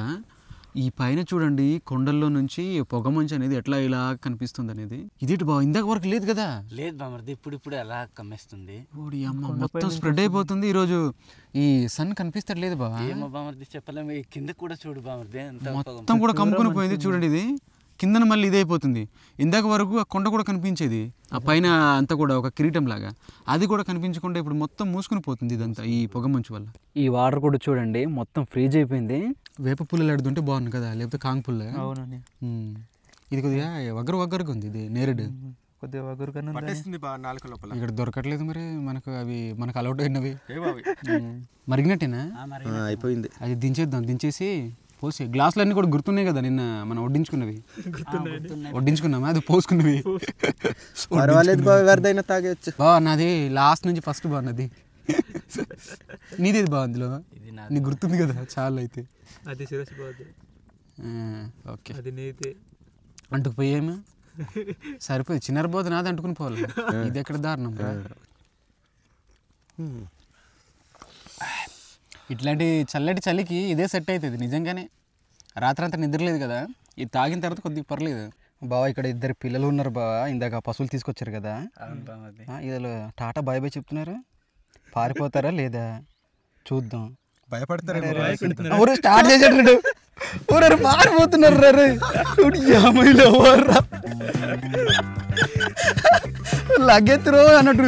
ఈ పైన చూడండి కొండల్లో నుంచి పొగ మంచు అనేది ఎట్లా ఇలా కనిపిస్తుంది అనేది. ఇదేంటి బావ, ఇందాక వరకు లేదు కదా. లేదు బామర్ది, ఇప్పుడు ఎలా కమ్మేస్తుంది. ఓడి అమ్మ, మొత్తం స్ప్రెడ్ అయిపోతుంది. ఈరోజు ఈ సన్ కనిపిస్తలేదు బావ. ఏమో బామర్ది చెప్పలేము. కింద కూడా చూడు బామర్ది, మొత్తం కూడా కమ్ముకొని పోయింది. చూడండి ఇది కిందన మళ్ళీ ఇదైపోతుంది. ఇందాక వరకు ఆ కొండ కూడా కనిపించేది, ఆ పైన అంతా కూడా ఒక కిరీటం లాగా, అది కూడా కనిపించకుండా ఇప్పుడు మొత్తం మూసుకుని పోతుంది ఇదంతా ఈ పొగ మంచు వల్ల. ఈ వాటర్ కూడా చూడండి మొత్తం ఫ్రీజ్ అయిపోయింది. వేప పుల్లలు అడుగుతుంటే బాగుంది కదా, లేకపోతే కాంగ్ పుల్ల. అవునండి, ఇది కొద్దిగా వగరుగా ఉంది. ఇది నేరేడు కొద్దిగా వగరుగానే ఇక్కడ దొరకట్లేదు. మరి మనకు అలౌట్ అయినవి మరిగినట్టేనా అయిపోయింది. అది దించేసి పోసి గ్లాసులు అన్నీ కూడా గుర్తున్నాయి కదా, నిన్న మనం వడ్డించుకున్నామా, అది పోసుకున్నవి. పర్వాలేదు బాబు, ఎవరిదైనా తాగేయచ్చు. నాది లాస్ట్ నుంచి ఫస్ట్ బాగున్నది. నీది బాగా అందులో నీకు గుర్తుంది కదా చాలా. అయితే అది ఓకే, అంటుకు పోయేమా సరిపోయి చిన్నరబోదు నాది అంటుకుని పోవాలి. ఇది ఎక్కడ దారుణం. ఇట్లాంటి చల్లటి చలికి ఇదే సెట్ అవుతుంది నిజంగానే. రాత్రంతా నిద్రలేదు కదా, ఇది తాగిన తర్వాత కొద్దిగా పర్లేదు. బావా ఇక్కడ ఇద్దరు పిల్లలు ఉన్నారు బావా, ఇందాక పశువులు తీసుకొచ్చారు కదా, ఇదిలో టాటా బాయ్ బాయ్ చెప్తున్నారు. పారిపోతారా లేదా చూద్దాం. భయపడతారు స్టార్ట్ చేసేటప్పుడు ఊరు పారిపోతున్నారు. లగ్గెత్తురో అన్నట్టు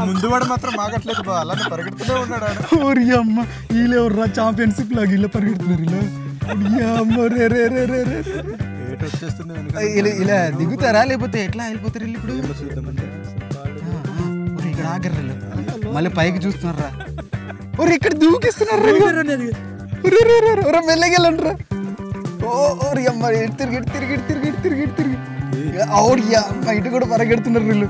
ముందు వాడు మాత్రం మాగట్లేదు బా, అలానే పరిగెడుతూనే ఉన్నాడు. ఊరి అమ్మ వీళ్ళు ఎవర్రా ఛాంపియన్షిప్ లాగా ఇలా పరిగెడుతున్నారు. ఇలా అమ్మ రే రే రే రే రే ఇలా దిగుతారా లేకపోతే ఎట్లా వెళ్ళిపోతారు వీళ్ళు ఇప్పుడు? ఇక్కడ ఆగర్రా, మళ్ళీ పైకి చూస్తున్నారా? ఊరు ఇక్కడ దూకిస్తున్నారా? మెల్లగెళ్ళండ్రా. ఓరి అమ్మ తిరిగి తిరిగి తిరిగి తిరిగి తిరిగి ఓడియా అమ్మ ఇటు కూడా పరిగెడుతున్నారు వీళ్ళు.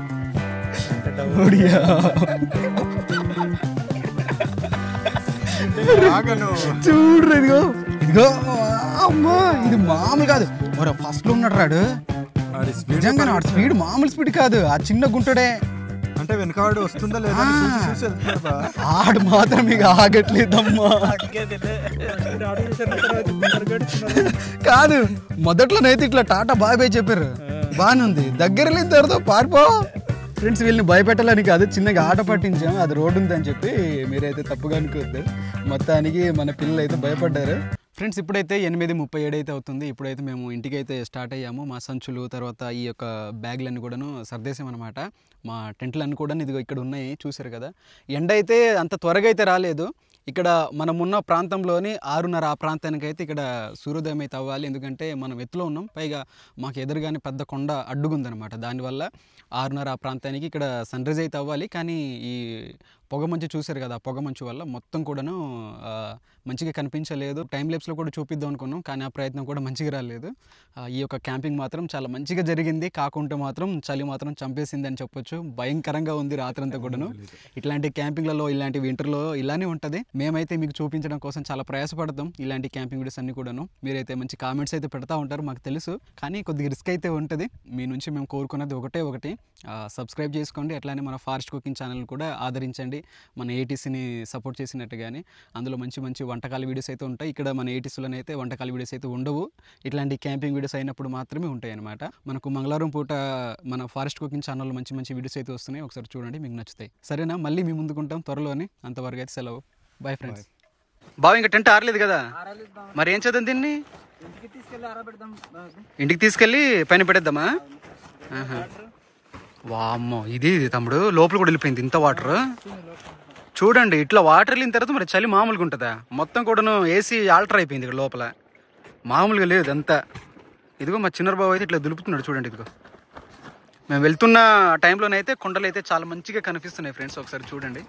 చూడ్రా ఇదిగో ఇదిగో అమ్మా, ఇది మామూలు కాదు. మరి ఫస్ట్ లో ఉన్నాడు రాడు, నిజంగా స్పీడ్ మామూలు స్పీడ్ కాదు. ఆ చిన్న గుంటడే అంటే వెనకవాడు వస్తుందా లేదా ఆడు మాత్రం ఇక ఆగట్లేదమ్మా. కాదు మొదట్లోనైతే ఇట్లా టాటా బాయ్ బాయ్ చెప్పారు, బాగానే ఉంది. దగ్గర లేని తర్వాత పారిపో. ఫ్రెండ్స్ వీళ్ళని భయపెట్టాలని కాదు, చిన్నగా ఆట పట్టించాం. అది రోడ్డు ఉందని చెప్పి మీరైతే తప్పుగా అనుకోవద్దు. మొత్తానికి మన పిల్లలు అయితే భయపడ్డారు. ఫ్రెండ్స్ ఇప్పుడైతే 8:37 అయితే అవుతుంది. ఇప్పుడైతే మేము ఇంటికి అయితే స్టార్ట్ అయ్యాము. మా సంచులు తర్వాత ఈ యొక్క బ్యాగులన్నీ కూడాను సర్దేశామన్నమాట. మా టెంట్లన్నీ కూడా ఇదిగో ఇక్కడ ఉన్నాయి, చూసారు కదా. ఎండ అయితే అంత త్వరగా అయితే రాలేదు. ఇక్కడ మనం ఉన్న ప్రాంతంలోని 6:30 ఆ ప్రాంతానికి అయితే ఇక్కడ సూర్యోదయం అయితే అవ్వాలి. ఎందుకంటే మనం ఎత్తులో ఉన్నాం, పైగా మాకు ఎదురుగానే పెద్ద కొండ అడ్డుగుందనమాట. దానివల్ల 6:30 ఆ ప్రాంతానికి ఇక్కడ సన్ రైజ్ అయితే అవ్వాలి. కానీ ఈ పొగమంచు చూసారు కదా, పొగమంచు వల్ల మొత్తం కూడాను మంచిగా కనిపించలేదు. టైం ల్యాప్స్లో కూడా చూపిద్దాం అనుకున్నాం, కానీ ఆ ప్రయత్నం కూడా మంచిగా రాలేదు. ఈ యొక్క క్యాంపింగ్ మాత్రం చాలా మంచిగా జరిగింది. కాకుంటే మాత్రం చలి మాత్రం చంపేసింది అని చెప్పొచ్చు. భయంకరంగా ఉంది రాత్రంతా కూడాను. ఇట్లాంటి క్యాంపింగ్లలో ఇలాంటి వింటర్లో ఇలానే ఉంటుంది. మేమైతే మీకు చూపించడం కోసం చాలా ప్రయాసపడతాం ఇలాంటి క్యాంపింగ్ వీడియోస్ అన్ని కూడాను. మీరైతే మంచి కామెంట్స్ అయితే పెడతా ఉంటారు, మాకు తెలుసు. కానీ కొద్దిగా రిస్క్ అయితే ఉంటుంది. మీ నుంచి మేము కోరుకున్నది ఒకటి సబ్స్క్రైబ్ చేసుకోండి. అట్లానే మన ఫారెస్ట్ కుకింగ్ ఛానల్ కూడా ఆదరించండి. మన ఏటీసీని సపోర్ట్ చేసినట్టుగానే అందులో మంచి మంచి వంటకాల వీడియోస్ అయితే ఉంటాయి. ఇక్కడ మన ఏటీసీలోనే అయితే వంటకాల వీడియోస్ అయితే ఉండవు. ఇట్లాంటి క్యాంపింగ్ వీడియోస్ అయినప్పుడు మాత్రమే ఉంటాయి అన్నమాట. మనకు మంగళవారం పూట మన ఫారెస్ట్ కుకింగ్ ఛానల్లో మంచి మంచి వీడియోస్ అయితే వస్తున్నాయి. ఒకసారి చూడండి, మీకు నచ్చుతాయి. సరేనా, మళ్ళీ మీ ముందుకుంటాం త్వరలోనే. అంతవరకు అయితే సెలవు. Bye friends. బాగా ఇంకా టెంట్ ఆరలేదు కదా, మరి ఏం చేద్దాం దీన్ని? ఇంటికి తీసుకెళ్ళి పైన పెట్టేద్దామా? వామ్మో, ఇది తమ్ముడు లోపల కూడా వెళ్ళిపోయింది ఇంత వాటర్. చూడండి ఇట్లా వాటర్ వెళ్ళిన తర్వాత మరి చలి మామూలుగా ఉంటుందా? మొత్తం కూడాను ఏసీ ఆల్టర్ అయిపోయింది ఇక్కడ లోపల, మామూలుగా లేదు అంతా. ఇదిగో మా చిన్నబాబు అయితే ఇట్లా దులుపుతున్నాడు చూడండి. ఇదిగో మేము వెళ్తున్న టైంలోనైతే కొండలు అయితే చాలా మంచిగా కనిపిస్తున్నాయి ఫ్రెండ్స్. ఒకసారి చూడండి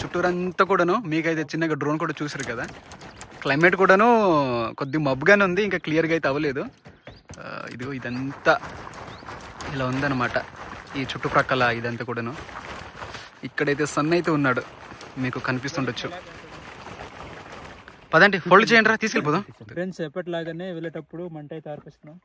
చుట్టూరంతా కూడాను. మీకైతే చిన్నగా డ్రోన్ కూడా చూసారు కదా. క్లైమేట్ కూడాను కొద్దిగా మబ్బుగానే ఉంది, ఇంకా క్లియర్గా అయితే అవ్వలేదు. ఇదిగో ఇదంతా ఇలా ఉందన్నమాట ఈ చుట్టుప్రక్కల ఇదంతా కూడాను. ఇక్కడైతే సన్ అయితే ఉన్నాడు, మీకు కనిపిస్తుండొచ్చు. పదండి ఫోల్డ్ చేయండి రా, తీసుకెళ్ళిపోదాం. ఫ్రెండ్స్ ఎప్పటిలాగానే వెళ్ళేటప్పుడు మంట అయితే ఆర్పిస్తున్నాం.